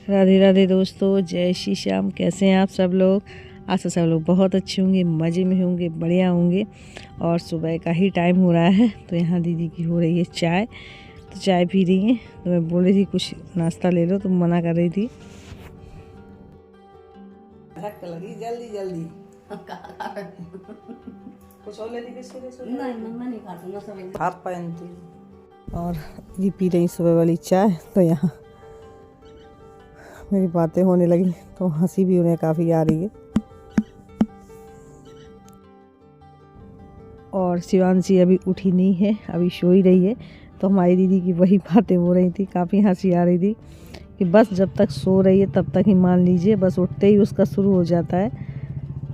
राधे राधे दोस्तों, जय श्री श्याम। कैसे हैं आप सब लोग? आज से सब लोग बहुत अच्छे होंगे, मज़े में होंगे, बढ़िया होंगे। और सुबह का ही टाइम हो रहा है तो यहाँ दीदी की हो रही है चाय, तो चाय पी रही हैं। तो मैं बोल रही थी कुछ नाश्ता ले लो, तो मना कर रही थी। लगी जल्दी जल्दी कुछ और ले ली? नहीं मम्मा नहीं खाती ना, सब हाफ पहनती। और ये पी रही सुबह वाली चाय। तो यहाँ मेरी बातें होने लगी तो हंसी भी उन्हें काफ़ी आ रही है। और शिवांशी अभी उठी नहीं है, अभी सो ही रही है। तो हमारी दीदी की वही बातें हो रही थी, काफ़ी हंसी आ रही थी कि बस जब तक सो रही है तब तक ही मान लीजिए, बस उठते ही उसका शुरू हो जाता है।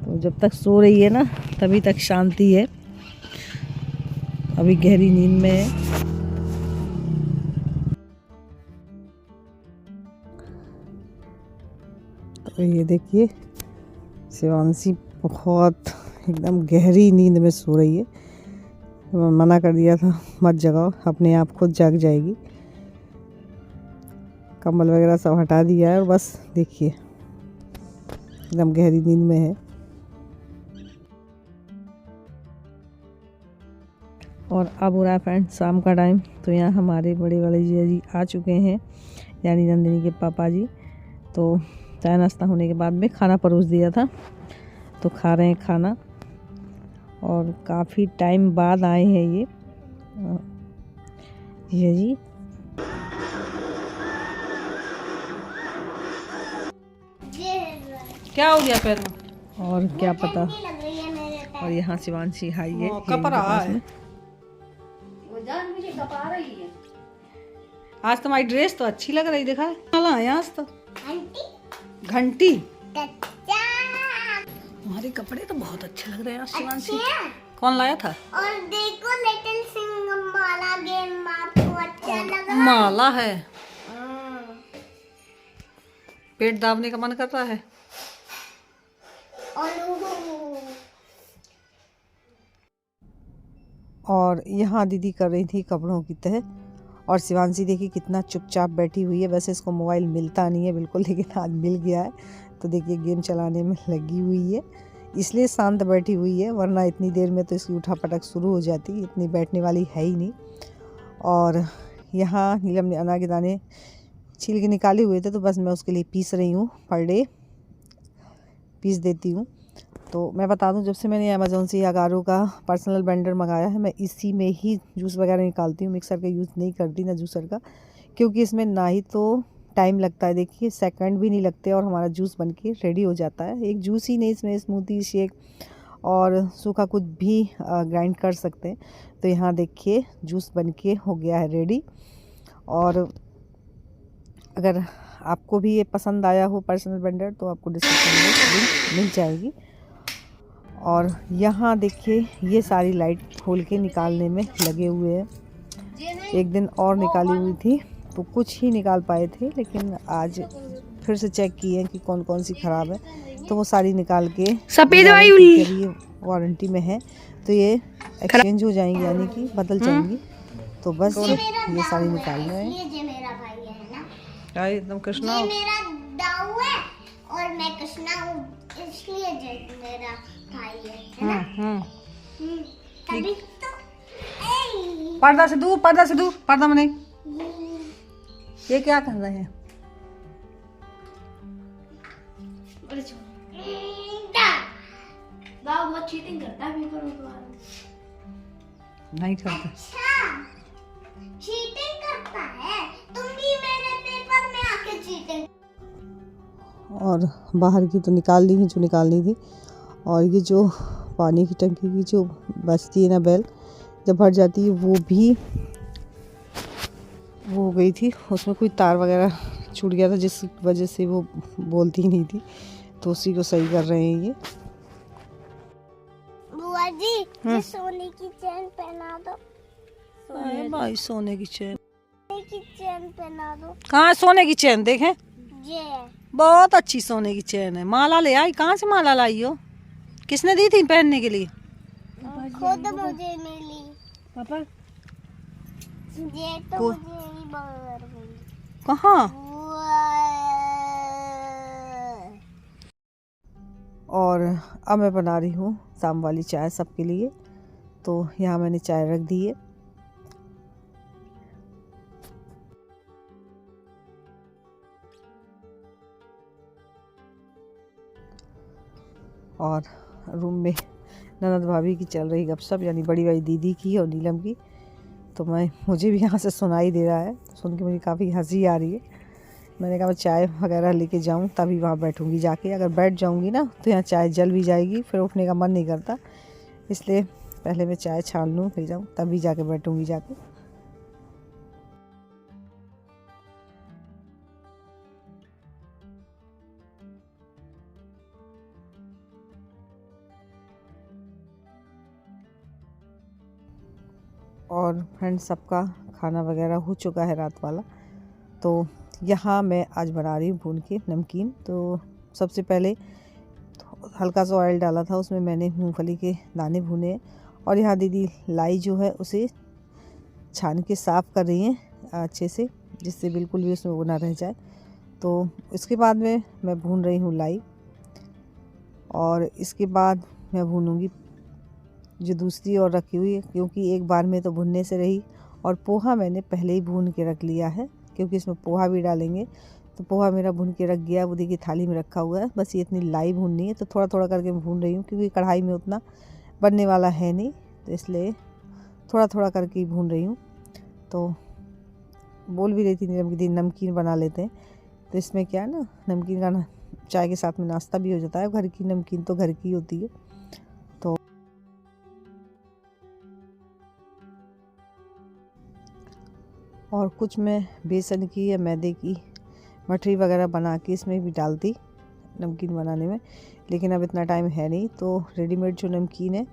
तो जब तक सो रही है ना तभी तक शांति है, अभी गहरी नींद में है। तो ये देखिए शिवांशी बहुत एकदम गहरी नींद में सो रही है। मैं मना कर दिया था मत जगाओ, अपने आप खुद जाग जाएगी। कंबल वगैरह सब हटा दिया है और बस देखिए एकदम गहरी नींद में है। और अब हो रहा है फ्रेंड शाम का टाइम। तो यहाँ हमारे बड़े वाले जीजा जी आ चुके हैं, यानी नंदिनी के पापा जी। तो चाय नाश्ता होने के बाद में खाना परोस दिया था, तो खा रहे हैं खाना। और काफ़ी टाइम बाद आए हैं ये जीजा जी। क्या हो गया पैर में? और क्या पता। और यहाँ शिवांशी हाई है, मुझे कपा रही है। आज तुम्हारी ड्रेस तो अच्छी लग रही, देखा है आज तो घंटी। तुम्हारे कपड़े तो बहुत अच्छे लग रहे हैं शिवांशी। कौन लाया था? और देखो लिटिल सिंह माला गेम आपको अच्छा लग रहा है? माला है, पेट दाबने का मन कर रहा है। और यहाँ दीदी कर रही थी कपड़ों की तह। और शिवांशी देखिए कितना चुपचाप बैठी हुई है। वैसे इसको मोबाइल मिलता नहीं है बिल्कुल, लेकिन आज मिल गया है तो देखिए गेम चलाने में लगी हुई है, इसलिए शांत बैठी हुई है। वरना इतनी देर में तो इसकी उठापटक शुरू हो जाती, इतनी बैठने वाली है ही नहीं। और यहाँ नीलम ने अनार के दाने छील के निकाले हुए थे, तो बस मैं उसके लिए पीस रही हूँ, पर डे पीस देती हूँ। तो मैं बता दूं, जब से मैंने अमेज़ोन से अगारो का पर्सनल ब्लेंडर मंगाया है, मैं इसी में ही जूस वगैरह निकालती हूँ। मिक्सर का यूज़ नहीं करती ना जूसर का, क्योंकि इसमें ना ही तो टाइम लगता है, देखिए सेकंड भी नहीं लगते और हमारा जूस बनके रेडी हो जाता है। एक जूस ही नहीं, इसमें स्मूदी शेक और सूखा कुछ भी ग्राइंड कर सकते हैं। तो यहाँ देखिए जूस बनके हो गया है रेडी। और अगर आपको भी ये पसंद आया हो पर्सनल ब्लेंडर तो आपको डिस्क्रिप्शन में लिंक मिल जाएगी। और यहाँ देखिए ये सारी लाइट खोल के निकालने में लगे हुए हैं। एक दिन और निकाली हुई थी तो कुछ ही निकाल पाए थे, लेकिन आज फिर से चेक किए कि कौन कौन सी ख़राब है, तो वो सारी निकाल के सफ़ेद वारंटी में है, तो ये एक्सचेंज हो जाएंगी, यानी कि बदल जाएंगी। तो बस ये सारी निकालना है। एकदम कृष्णा मेरा दाऊ है और मैं कृष्णा हूँ, इसलिए मेरा भाई है ना? तभी तो पर्दा से दूर, पर्दा से दूर, पर्दा में नहीं। ये क्या कर रहे हैं? दाऊ बहुत चीटिंग करता है पेपर में। नहीं करता। अच्छा चीटिंग करता है, तुम भी मेरे पेपर में आके चीटिंग। और बाहर की तो निकाल ली, जो निकालनी थी। और ये जो पानी की टंकी की जो बचती है ना बेल, जब भर जाती है, वो हो गई थी, उसमें कोई तार वगैरह छूट गया था, जिस वजह से वो बोलती ही नहीं थी, तो उसी को सही कर रहे हैं ये। बुआ जी ये सोने की चेन पहना दो। भाई सोने की चेन पहना दो। कहाँ सोने की चेन? देखें, ये बहुत अच्छी सोने की चेन है। माला ले आई, कहाँ से माला लाई हो? किसने दी थी पहनने के लिए? खुद मुझे मिली पापा। ये तो मुझे ही कहाँ? और अब मैं बना रही हूँ शाम वाली चाय सबके लिए। तो यहाँ मैंने चाय रख दी है। और रूम में ननद भाभी की चल रही गपशप, यानी बड़ी वाली दीदी की और नीलम की। तो मुझे भी यहाँ से सुनाई दे रहा है, सुन के मुझे काफ़ी हंसी आ रही है। मैंने कहा मैं चाय वगैरह लेके जाऊँ तभी वहाँ बैठूँगी जाके। अगर बैठ जाऊँगी ना तो यहाँ चाय जल भी जाएगी, फिर उठने का मन नहीं करता। इसलिए पहले मैं चाय छान लूँ फिर जाऊँ, तभी जाके बैठूँगी जाके। और फ्रेंड्स सबका खाना वगैरह हो चुका है रात वाला। तो यहाँ मैं आज बना रही हूँ भून के नमकीन। तो सबसे पहले हल्का सा ऑयल डाला था, उसमें मैंने मूंगफली के दाने भुने। और यहाँ दीदी लाई जो है उसे छान के साफ़ कर रही हैं अच्छे से, जिससे बिल्कुल भी उसमें वो ना रह जाए। तो इसके बाद में मैं भून रही हूँ लाई, और इसके बाद मैं भूनूंगी जो दूसरी और रखी हुई है, क्योंकि एक बार में तो भुनने से रही। और पोहा मैंने पहले ही भून के रख लिया है, क्योंकि इसमें पोहा भी डालेंगे। तो पोहा मेरा भून के रख गया, वो देखिए थाली में रखा हुआ है। बस ये इतनी लाई भूननी है, तो थोड़ा थोड़ा करके मैं भून रही हूँ, क्योंकि कढ़ाई में उतना बनने वाला है नहीं, तो इसलिए थोड़ा थोड़ा करके ही भून रही हूँ। तो बोल भी रही थी नीलम की दी नमकीन बना लेते हैं। तो इसमें क्या है ना, नमकीन का ना चाय के साथ में नाश्ता भी हो जाता है। घर की नमकीन तो घर की होती है। तो और कुछ मैं बेसन की या मैदे की मठरी वगैरह बना के इसमें भी डालती नमकीन बनाने में, लेकिन अब इतना टाइम है नहीं। तो रेडीमेड जो नमकीन है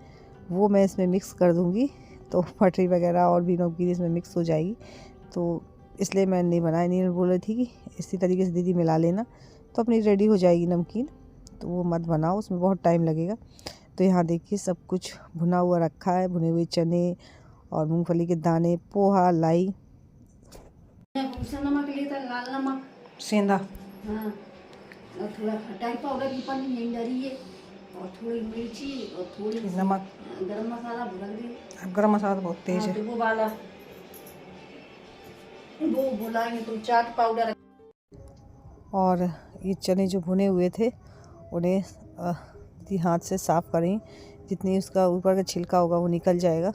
वो मैं इसमें मिक्स कर दूँगी, तो मठरी वगैरह और भी नमकीन इसमें मिक्स हो जाएगी। तो इसलिए मैं नहीं बनाई। नहीं बोल रही थी कि इसी तरीके से दीदी मिला लेना, तो अपनी रेडी हो जाएगी नमकीन। तो वो मत बनाओ, उसमें बहुत टाइम लगेगा। तो यहाँ देखिए सब कुछ भुना हुआ रखा है, भुने हुए चने और मूंगफली के दाने, पोहा, लाई, नमक लेता, लाल नमक, सेंधा, हाँ, और थोड़ा खटाई पाउडर की पन्नी नहीं डरी है, और थोड़ी मिर्ची और थोड़ी नमक, गरम मसाला भुना दे। अब गरम मसाला तो बहुत तेज है। तो वो वाला वो बुलाएंगे तुम चाट पाउडर। और ये चने जो भुने हुए थे उन्हें हाथ से साफ़ करें, जितनी उसका ऊपर का छिलका होगा वो निकल जाएगा।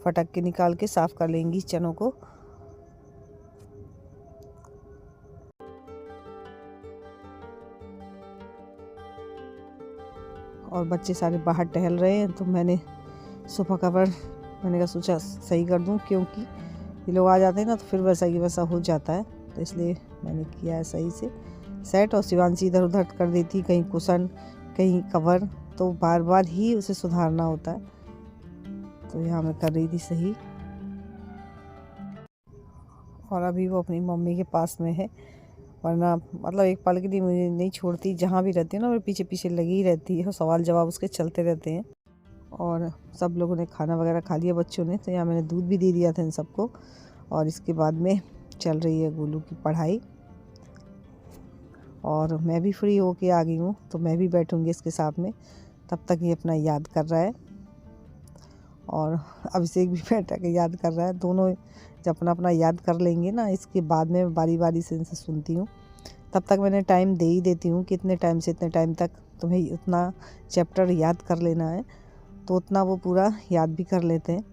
फटक के निकाल के साफ़ कर लेंगी चनों को। और बच्चे सारे बाहर टहल रहे हैं, तो मैंने सोफ़ा कवर मैंने कहा सोचा सही कर दूं, क्योंकि ये लोग आ जाते हैं ना तो फिर वैसा ही वैसा हो जाता है। तो इसलिए मैंने किया है सही से सेट। और शिवांशी इधर उधर कर देती, कहीं कुशन कहीं कवर, तो बार बार ही उसे सुधारना होता है। तो यहाँ मैं कर रही थी सही। और अभी वो अपनी मम्मी के पास में है, वरना मतलब एक पल के लिए मुझे नहीं छोड़ती। जहाँ भी रहती है ना वो पीछे पीछे लगी ही रहती है, सवाल जवाब उसके चलते रहते हैं। और सब लोगों ने खाना वगैरह खा लिया बच्चों ने। तो यहाँ मैंने दूध भी दे दिया था इन सबको। और इसके बाद में चल रही है गोलू की पढ़ाई, और मैं भी फ्री होके आ गई हूँ, तो मैं भी बैठूँगी इसके साथ में। तब तक ये अपना याद कर रहा है, और अभिषेक भी बैठा के याद कर रहा है। दोनों जब अपना अपना याद कर लेंगे ना, इसके बाद में बारी बारी से इनसे सुनती हूँ। तब तक मैंने टाइम दे ही देती हूँ कि इतने टाइम से इतने टाइम तक तुम्हें उतना चैप्टर याद कर लेना है, तो उतना वो पूरा याद भी कर लेते हैं।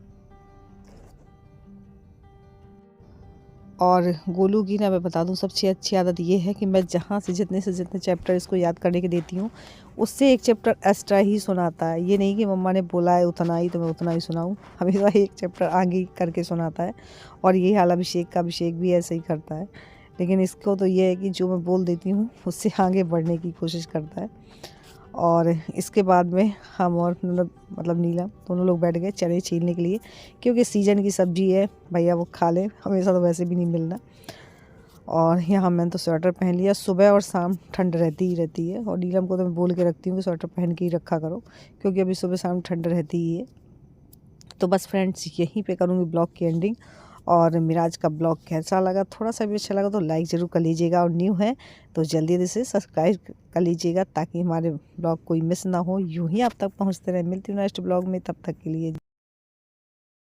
और गोलू की ना मैं बता दूं सबसे अच्छी आदत ये है कि मैं जहाँ से जितने चैप्टर इसको याद करने के देती हूँ, उससे एक चैप्टर एक्स्ट्रा ही सुनाता है। ये नहीं कि मम्मा ने बोला है उतना ही तो मैं उतना ही सुनाऊँ, हमेशा एक चैप्टर आगे करके सुनाता है। और यही हाल अभिषेक भी ऐसे ही करता है। लेकिन इसको तो ये है कि जो मैं बोल देती हूँ उससे आगे बढ़ने की कोशिश करता है। और इसके बाद में हम और मतलब नीलम दोनों लोग बैठ गए चने छीलने के लिए, क्योंकि सीजन की सब्ज़ी है भैया, वो खा लें, हमेशा तो वैसे भी नहीं मिलना। और यहाँ मैंने तो स्वेटर पहन लिया। सुबह और शाम ठंड रहती ही रहती है, और नीलम को तो मैं बोल के रखती हूँ कि स्वेटर पहन के ही रखा करो, क्योंकि अभी सुबह शाम ठंड रहती ही है। तो बस फ्रेंड्स यहीं पे करूँगी ब्लॉग की एंडिंग। और मेरा आज का ब्लॉग कैसा लगा, थोड़ा सा भी अच्छा लगा तो लाइक ज़रूर कर लीजिएगा, और न्यू है तो जल्दी से सब्सक्राइब कर लीजिएगा ताकि हमारे ब्लॉग कोई मिस ना हो, यूँ ही आप तक पहुँचते रहे। मिलती हूँ नेक्स्ट ब्लॉग में, तब तक के लिए